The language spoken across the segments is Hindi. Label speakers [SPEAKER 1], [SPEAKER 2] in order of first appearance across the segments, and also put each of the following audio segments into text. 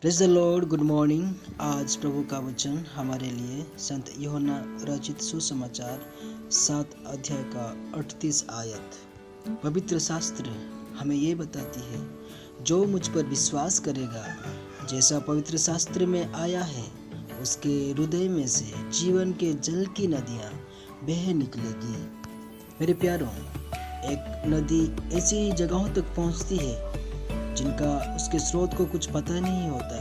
[SPEAKER 1] Praise the Lord. Good morning. आज प्रभु का वचन हमारे लिए संत यूहन्ना रचित सुसमाचार 7 अध्याय का 38 आयत। पवित्र शास्त्र हमें ये बताती है, जो मुझ पर विश्वास करेगा, जैसा पवित्र शास्त्र में आया है, उसके हृदय में से जीवन के जल की नदियाँ बह निकलेगी। मेरे प्यारों, एक नदी ऐसी जगहों तक पहुँचती है जिनका उसके स्रोत को कुछ पता नहीं होता,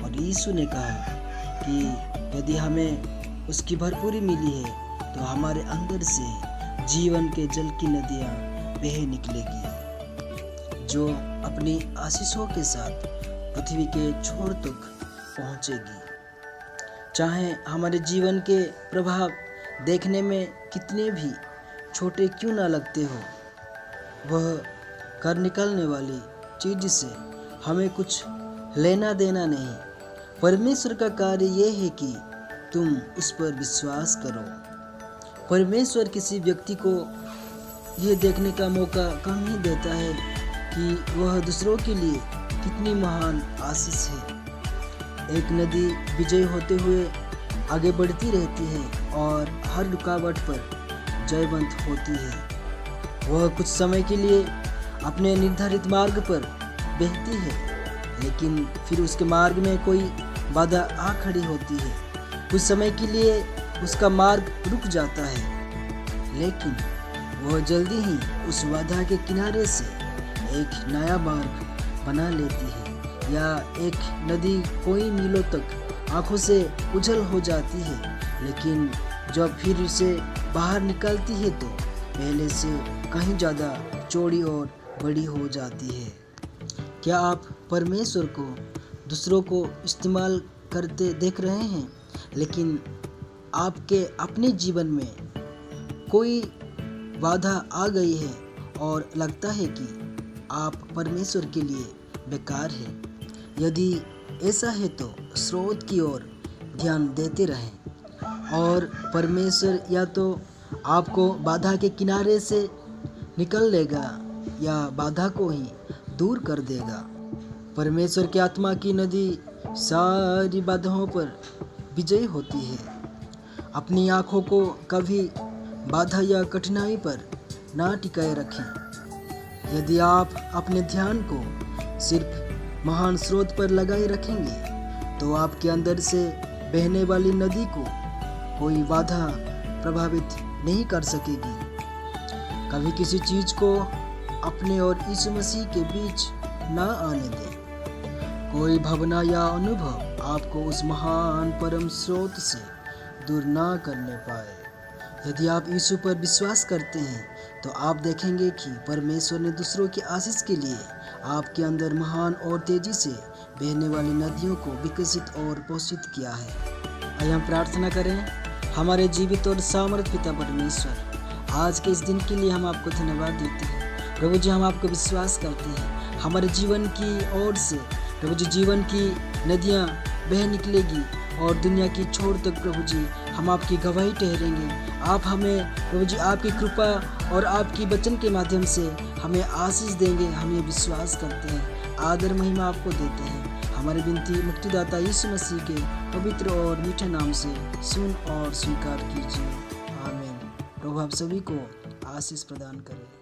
[SPEAKER 1] और यीशु ने कहा कि यदि हमें उसकी भरपूरी मिली है तो हमारे अंदर से जीवन के जल की नदियाँ बह निकलेगी, जो अपनी आशीषों के साथ पृथ्वी के छोर तक पहुँचेगी। चाहे हमारे जीवन के प्रभाव देखने में कितने भी छोटे क्यों ना लगते हो, वह कर निकलने वाली चीज से हमें कुछ लेना देना नहीं। परमेश्वर का कार्य यह है कि तुम उस पर विश्वास करो। परमेश्वर किसी व्यक्ति को यह देखने का मौका कम ही देता है कि वह दूसरों के लिए कितनी महान आशीष है। एक नदी विजयी होते हुए आगे बढ़ती रहती है और हर रुकावट पर जयवंत होती है। वह कुछ समय के लिए अपने निर्धारित मार्ग पर बहती है, लेकिन फिर उसके मार्ग में कोई बाधा आ खड़ी होती है। कुछ समय के लिए उसका मार्ग रुक जाता है, लेकिन वह जल्दी ही उस बाधा के किनारे से एक नया मार्ग बना लेती है। या एक नदी कोई मीलों तक आंखों से उजल हो जाती है, लेकिन जब फिर से बाहर निकलती है तो पहले से कहीं ज़्यादा चौड़ी और बड़ी हो जाती है। क्या आप परमेश्वर को दूसरों को इस्तेमाल करते देख रहे हैं, लेकिन आपके अपने जीवन में कोई बाधा आ गई है और लगता है कि आप परमेश्वर के लिए बेकार हैं? यदि ऐसा है तो स्रोत की ओर ध्यान देते रहें, और परमेश्वर या तो आपको बाधा के किनारे से निकल लेगा या बाधा को ही दूर कर देगा। परमेश्वर की आत्मा की नदी सारी बाधाओं पर विजयी होती है। अपनी आँखों को कभी बाधा या कठिनाई पर ना टिकाए रखें। यदि आप अपने ध्यान को सिर्फ महान स्रोत पर लगाए रखेंगे तो आपके अंदर से बहने वाली नदी को कोई बाधा प्रभावित नहीं कर सकेगी। कभी किसी चीज को अपने और यीशु मसीह के बीच ना आने दें। कोई भावना या अनुभव आपको उस महान परम स्रोत से दूर ना करने पाए। यदि आप यीशु पर विश्वास करते हैं तो आप देखेंगे कि परमेश्वर ने दूसरों की आशीष के लिए आपके अंदर महान और तेजी से बहने वाली नदियों को विकसित और पोषित किया है। आइए हम प्रार्थना करें। हमारे जीवित और सामर्थ पिता परमेश्वर, आज के इस दिन के लिए हम आपको धन्यवाद देते हैं। प्रभु जी, हम आपको विश्वास करते हैं, हमारे जीवन की ओर से प्रभु जी जीवन की नदियाँ बह निकलेगी और दुनिया की छोर तक प्रभु जी हम आपकी गवाही ठहरेंगे। आप हमें प्रभु जी आपकी कृपा और आपकी वचन के माध्यम से हमें आशीष देंगे। हम ये विश्वास करते हैं। आदर महिमा आपको देते हैं। हमारी विनती मुक्तिदाता यीशु मसीह के पवित्र और मीठे नाम से सुन और स्वीकार कीजिए। आमीन। प्रभु आप सभी को आशीष प्रदान करें।